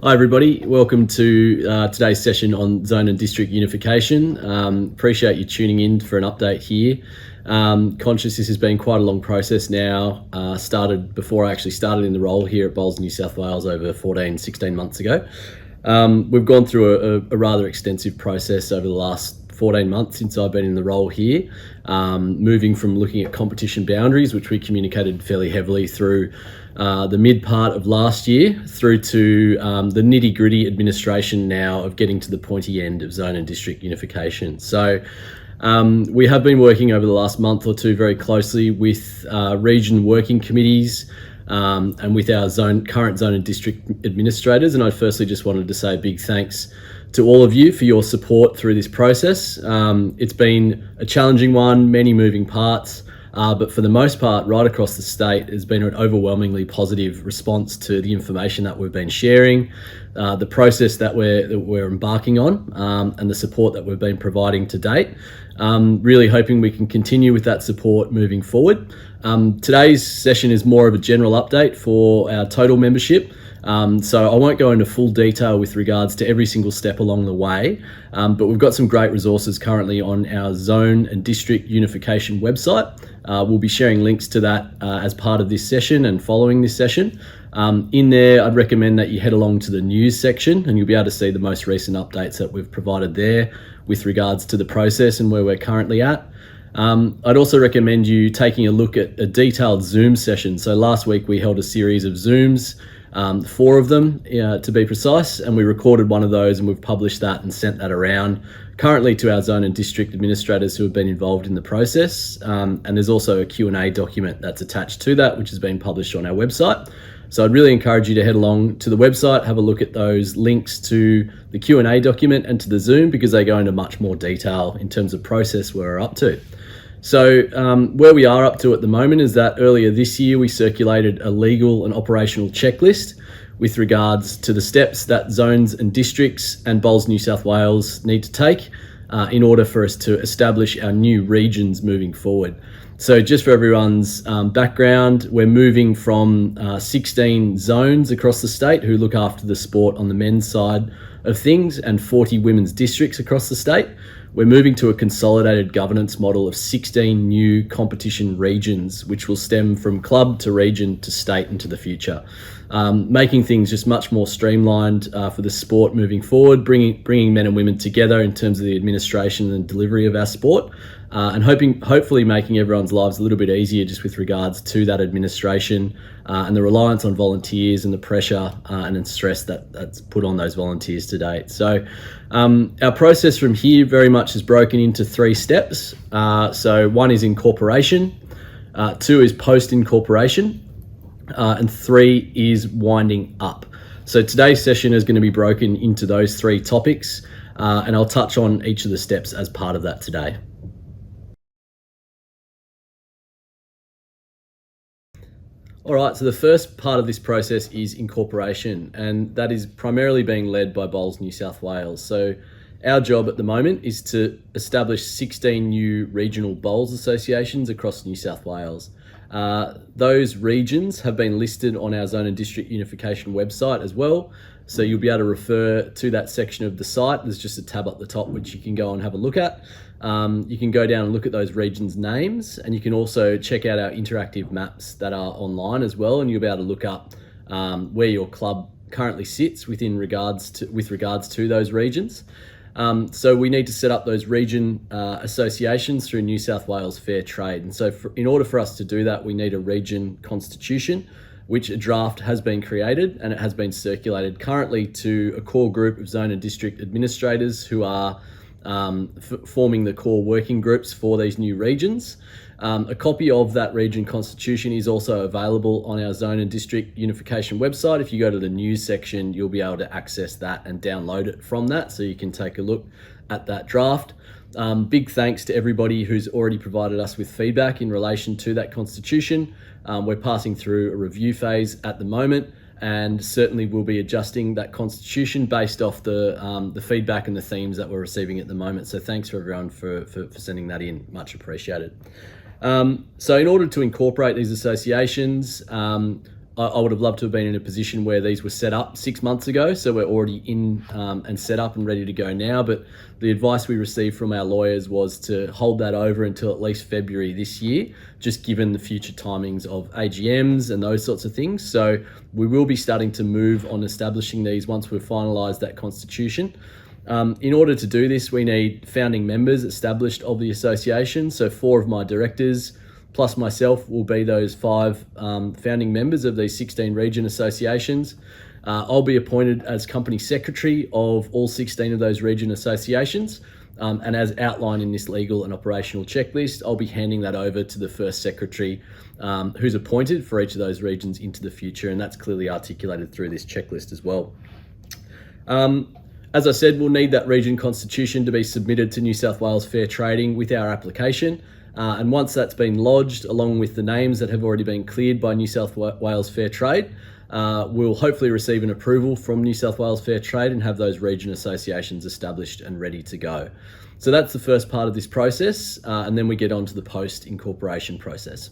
Hi everybody, welcome to today's session on Zone and District Unification. Appreciate you tuning in for an update here. Conscious this has been quite a long process now, started before I actually started in the role here at Bowls, New South Wales over 16 months ago. We've gone through a rather extensive process over the last 14 months since I've been in the role here, moving from looking at competition boundaries, which we communicated fairly heavily through the mid part of last year, through to the nitty-gritty administration now of getting to the pointy end of Zone and District Unification. So we have been working over the last month or two very closely with region working committees and with our current Zone and District administrators. And I firstly just wanted to say a big thanks to all of you for your support through this process. It's been a challenging one, many moving parts, but for the most part, right across the state, there's been an overwhelmingly positive response to the information that we've been sharing, the process that we're embarking on, and the support that we've been providing to date. Really hoping we can continue with that support moving forward. Today's session is more of a general update for our total membership. So I won't go into full detail with regards to every single step along the way, but we've got some great resources currently on our Zone and District Unification website. We'll be sharing links to that as part of this session and following this session. In there, I'd recommend that you head along to the news section and you'll be able to see the most recent updates that we've provided there with regards to the process and where we're currently at. I'd also recommend you taking a look at a detailed Zoom session. So last week we held a series of Zooms, 4 of them to be precise, and we recorded one of those and we've published that and sent that around currently to our Zone and District administrators who have been involved in the process. And there's also a Q&A document that's attached to that, which has been published on our website. So I'd really encourage you to head along to the website, have a look at those links to the Q&A document and to the Zoom, because they go into much more detail in terms of process where we're up to. So where we are up to at the moment is that earlier this year we circulated a legal and operational checklist with regards to the steps that zones and districts and Bowls New South Wales need to take in order for us to establish our new regions moving forward. So just for everyone's background, we're moving from 16 zones across the state who look after the sport on the men's side of things and 40 women's districts across the state. We're moving to a consolidated governance model of 16 new competition regions, which will stem from club to region to state into the future, making things just much more streamlined for the sport moving forward, bringing men and women together in terms of the administration and delivery of our sport, and hopefully making everyone's lives a little bit easier just with regards to that administration and the reliance on volunteers and the pressure and the stress that's put on those volunteers to date. So our process from here very much is broken into 3 steps. So 1 is incorporation, 2 is post-incorporation, and 3 is winding up. So today's session is going to be broken into those 3 topics, and I'll touch on each of the steps as part of that today. All right, so the first part of this process is incorporation, and that is primarily being led by Bowls New South Wales. So our job at the moment is to establish 16 new regional bowls associations across New South Wales. Those regions have been listed on our Zone and District Unification website as well. So you'll be able to refer to that section of the site. There's just a tab at the top which you can go and have a look at. You can go down and look at those regions' names, and you can also check out our interactive maps that are online as well, and you'll be able to look up where your club currently sits with regards to those regions. So we need to set up those region associations through New South Wales Fair Trade. And so in order for us to do that, we need a region constitution, which a draft has been created and it has been circulated currently to a core group of Zone and District administrators who are forming the core working groups for these new regions. A copy of that region constitution is also available on our Zone and District Unification website. If you go to the news section, you'll be able to access that and download it from that, so you can take a look at that draft. Big thanks to everybody who's already provided us with feedback in relation to that constitution. We're passing through a review phase at the moment, and certainly we'll be adjusting that constitution based off the feedback and the themes that we're receiving at the moment. So thanks for everyone for sending that in, much appreciated. So in order to incorporate these associations, I would have loved to have been in a position where these were set up 6 months ago, so we're already in and set up and ready to go now. But the advice we received from our lawyers was to hold that over until at least February this year, just given the future timings of AGMs and those sorts of things. So we will be starting to move on establishing these once we've finalised that constitution. In order to do this, we need founding members established of the association. So 4 of my directors plus myself will be those 5 founding members of these 16 region associations. I'll be appointed as company secretary of all 16 of those region associations. And as outlined in this legal and operational checklist, I'll be handing that over to the first secretary who's appointed for each of those regions into the future. And that's clearly articulated through this checklist as well. As I said, we'll need that region constitution to be submitted to New South Wales Fair Trading with our application. And once that's been lodged, along with the names that have already been cleared by New South Wales Fair Trade, we'll hopefully receive an approval from New South Wales Fair Trade and have those region associations established and ready to go. So that's the first part of this process, and then we get on to the post-incorporation process.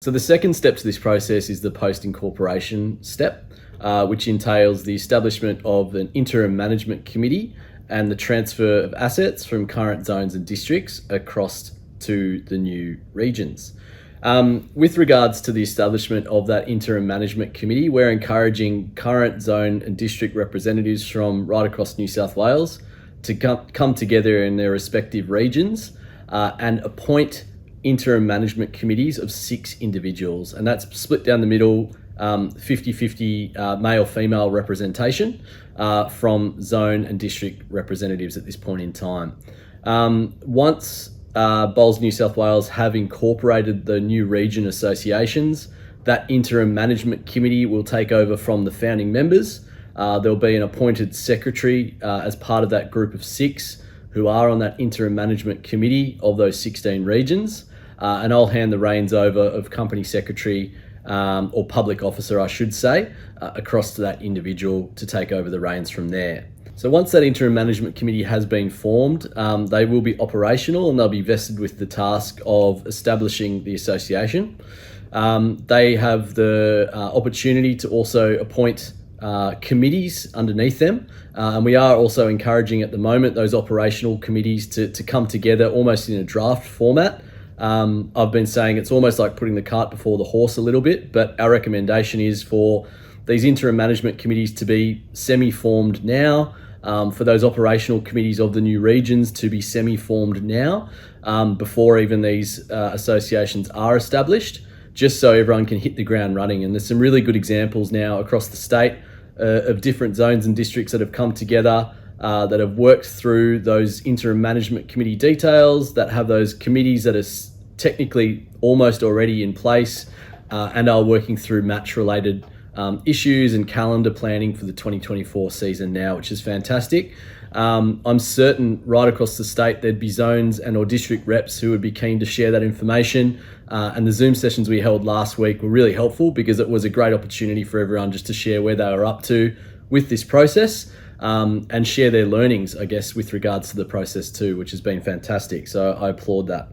So the second step to this process is the post-incorporation step, which entails the establishment of an interim management committee and the transfer of assets from current zones and districts across to the new regions. With regards to the establishment of that interim management committee, we're encouraging current zone and district representatives from right across New South Wales to come together in their respective regions and appoint interim management committees of 6 individuals. And that's split down the middle, 50-50 male-female representation from zone and district representatives at this point in time. Once Bowls New South Wales have incorporated the new region associations, that interim management committee will take over from the founding members. There'll be an appointed secretary as part of that group of 6 who are on that interim management committee of those 16 regions. And I'll hand the reins over of company secretary or public officer, I should say, across to that individual to take over the reins from there. So once that interim management committee has been formed, they will be operational and they'll be vested with the task of establishing the association. They have the opportunity to also appoint committees underneath them. And we are also encouraging at the moment those operational committees to come together almost in a draft format. I've been saying it's almost like putting the cart before the horse a little bit, but our recommendation is for these interim management committees to be semi-formed now, for those operational committees of the new regions to be semi-formed now, before even these associations are established, just so everyone can hit the ground running. And there's some really good examples now across the state of different zones and districts that have come together, that have worked through those interim management committee details, that have those committees that are technically almost already in place, and are working through match-related issues and calendar planning for the 2024 season now, which is fantastic. I'm certain right across the state there'd be zones and or district reps who would be keen to share that information. And the Zoom sessions we held last week were really helpful because it was a great opportunity for everyone just to share where they were up to with this process, and share their learnings, I guess, with regards to the process too, which has been fantastic. So I applaud that.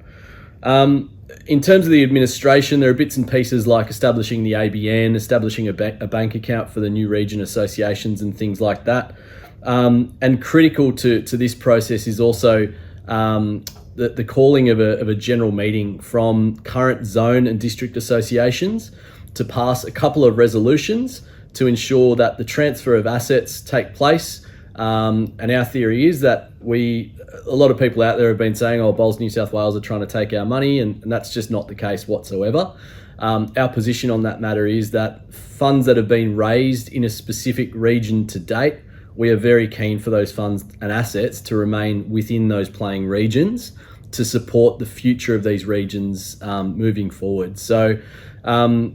In terms of the administration, there are bits and pieces like establishing the ABN, establishing a bank account for the new region associations and things like that. And critical to this process is also the calling of a general meeting from current zone and district associations to pass a couple of resolutions to ensure that the transfer of assets take place. And our theory is that a lot of people out there have been saying, oh, Bowls New South Wales are trying to take our money, and that's just not the case whatsoever. Our position on that matter is that funds that have been raised in a specific region to date, we are very keen for those funds and assets to remain within those playing regions to support the future of these regions moving forward. So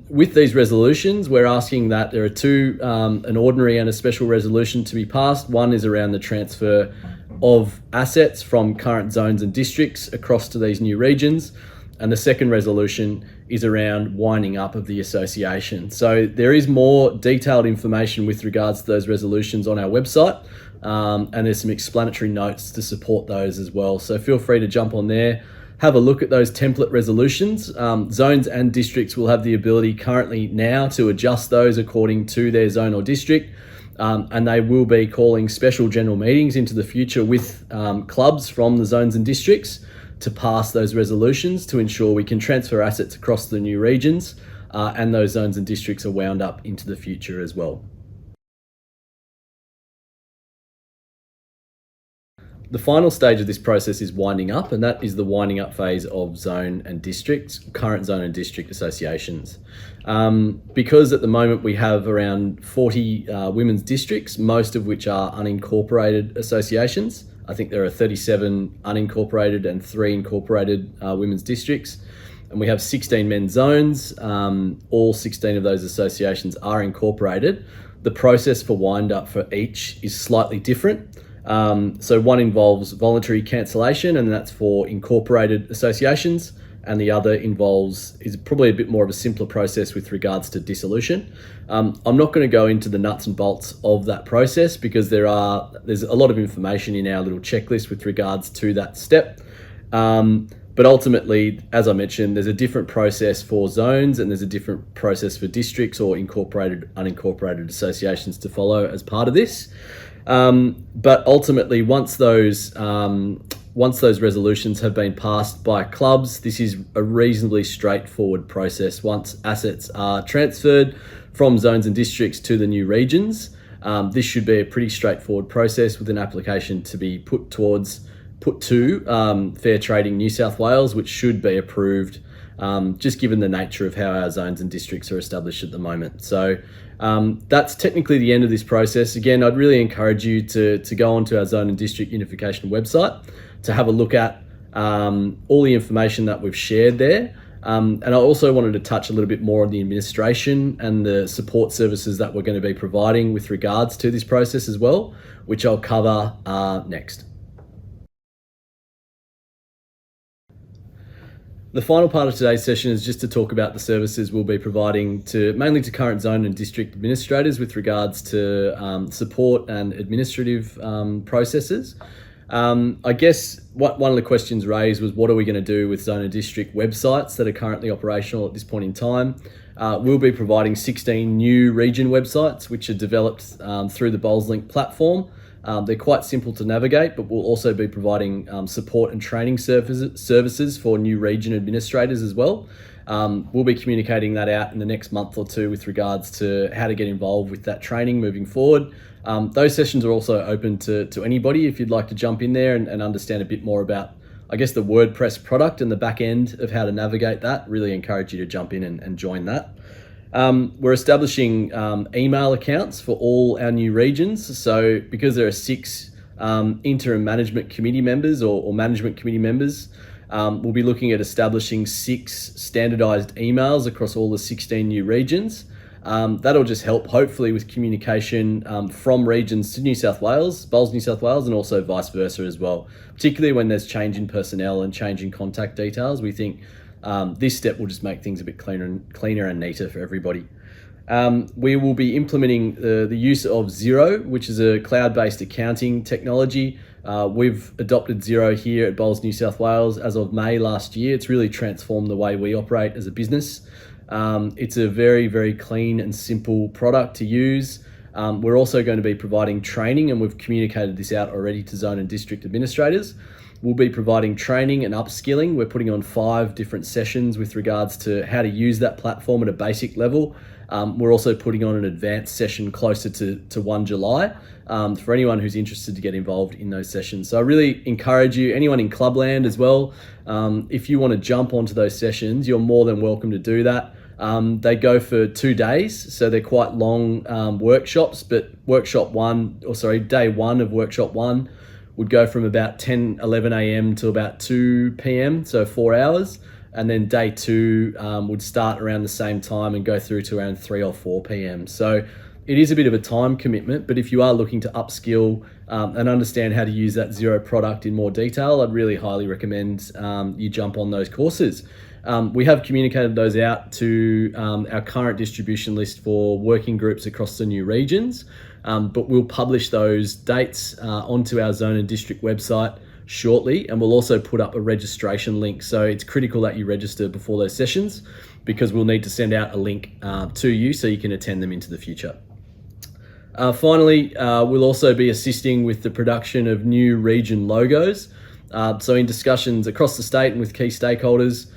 with these resolutions, we're asking that there are 2, an ordinary and a special resolution to be passed. One is around the transfer of assets from current zones and districts across to these new regions. And the second resolution is around winding up of the association. So there is more detailed information with regards to those resolutions on our website, and there's some explanatory notes to support those as well. So feel free to jump on there, have a look at those template resolutions. Zones and districts will have the ability currently now to adjust those according to their zone or district. And they will be calling special general meetings into the future with clubs from the zones and districts to pass those resolutions to ensure we can transfer assets across the new regions and those zones and districts are wound up into the future as well. The final stage of this process is winding up, and that is the winding up phase of zone and districts, current zone and district associations. Because at the moment we have around 40 women's districts, most of which are unincorporated associations. I think there are 37 unincorporated and 3 incorporated women's districts. And we have 16 men's zones. All 16 of those associations are incorporated. The process for wind up for each is slightly different. So one involves voluntary cancellation, and that's for incorporated associations, and the other is probably a bit more of a simpler process with regards to dissolution. I'm not going to go into the nuts and bolts of that process because there's a lot of information in our little checklist with regards to that step. But ultimately, as I mentioned, there's a different process for zones and there's a different process for districts or incorporated, unincorporated associations to follow as part of this. But ultimately, once those resolutions have been passed by clubs, this is a reasonably straightforward process. Once assets are transferred from zones and districts to the new regions, this should be a pretty straightforward process with an application to be put to Fair Trading New South Wales, which should be approved, just given the nature of how our zones and districts are established at the moment. So that's technically the end of this process. Again, I'd really encourage you to go onto our Zone and District Unification website to have a look at all the information that we've shared there. And I also wanted to touch a little bit more on the administration and the support services that we're going to be providing with regards to this process as well, which I'll cover next. The final part of today's session is just to talk about the services we'll be providing mainly to current zone and district administrators with regards to support and administrative processes. I guess one of the questions raised was, what are we going to do with zone and district websites that are currently operational at this point in time? We'll be providing 16 new region websites, which are developed through the BowlsLink platform. They're quite simple to navigate, but we'll also be providing support and training services for new region administrators as well. We'll be communicating that out in the next month or two with regards to how to get involved with that training moving forward. Those sessions are also open to anybody if you'd like to jump in there and understand a bit more about, I guess, the WordPress product and the back end of how to navigate that. Really encourage you to jump in and join that. We're establishing email accounts for all our new regions. So because there are 6 interim management committee members or management committee members, we'll be looking at establishing 6 standardized emails across all the 16 new regions. That'll just help hopefully with communication from regions to New South Wales, Bowls New South Wales, and also vice versa as well, particularly when there's change in personnel and change in contact details. We think this step will just make things a bit cleaner and neater for everybody. We will be implementing the use of Xero, which is a cloud-based accounting technology. We've adopted Xero here at Bowls New South Wales as of May last year. It's really transformed the way we operate as a business. It's a very, very clean and simple product to use. We're also going to be providing training, and we've communicated this out already to zone and district administrators. We'll be providing training and upskilling. We're putting on 5 different sessions with regards to how to use that platform at a basic level. We're also putting on an advanced session closer to 1 July for anyone who's interested to get involved in those sessions. So I really encourage you, anyone in Clubland as well, if you want to jump onto those sessions, you're more than welcome to do that. They go for 2 days, so they're quite long workshops, but day 1 of workshop 1 would go from about 11 a.m. to about 2 p.m, so 4 hours. And then day 2 would start around the same time and go through to around 3 or 4 p.m. So it is a bit of a time commitment, but if you are looking to upskill and understand how to use that Xero product in more detail, I'd really highly recommend you jump on those courses. We have communicated those out to our current distribution list for working groups across the new regions, but we'll publish those dates onto our zone and district website shortly, and we'll also put up a registration link. So it's critical that you register before those sessions, because we'll need to send out a link to you so you can attend them into the future. Finally, we'll also be assisting with the production of new region logos. So in discussions across the state and with key stakeholders,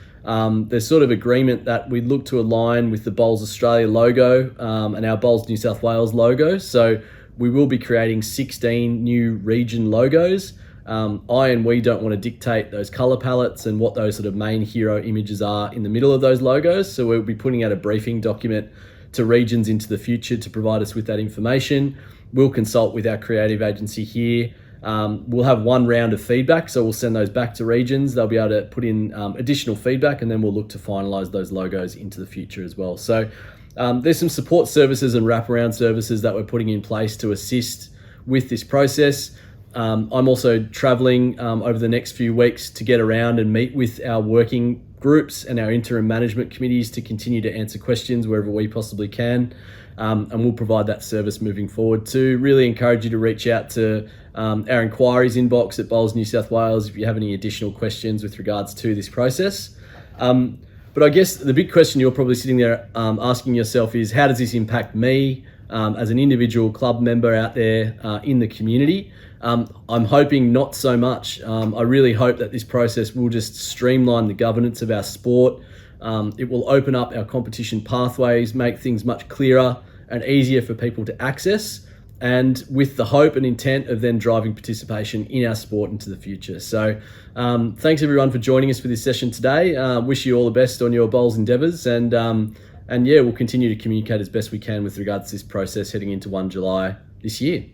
there's sort of agreement that we look to align with the Bowls Australia logo and our Bowls New South Wales logo. So we will be creating 16 new region logos. We don't want to dictate those color palettes and what those sort of main hero images are in the middle of those logos. So we'll be putting out a briefing document to regions into the future to provide us with that information. We'll consult with our creative agency here. We'll have one round of feedback, so we'll send those back to regions. They'll be able to put in additional feedback, and then we'll look to finalise those logos into the future as well. So there's some support services and wraparound services that we're putting in place to assist with this process. I'm also travelling over the next few weeks to get around and meet with our working groups and our interim management committees to continue to answer questions wherever we possibly can. And we'll provide that service moving forward too. Really encourage you to reach out to our inquiries inbox at Bowls New South Wales if you have any additional questions with regards to this process. But I guess the big question you're probably sitting there asking yourself is, how does this impact me as an individual club member out there in the community? I'm hoping not so much. I really hope that this process will just streamline the governance of our sport. It will open up our competition pathways, make things much clearer and easier for people to access, and with the hope and intent of then driving participation in our sport into the future. So thanks everyone for joining us for this session today. Wish you all the best on your bowls endeavours, and yeah, we'll continue to communicate as best we can with regards to this process heading into 1 July this year.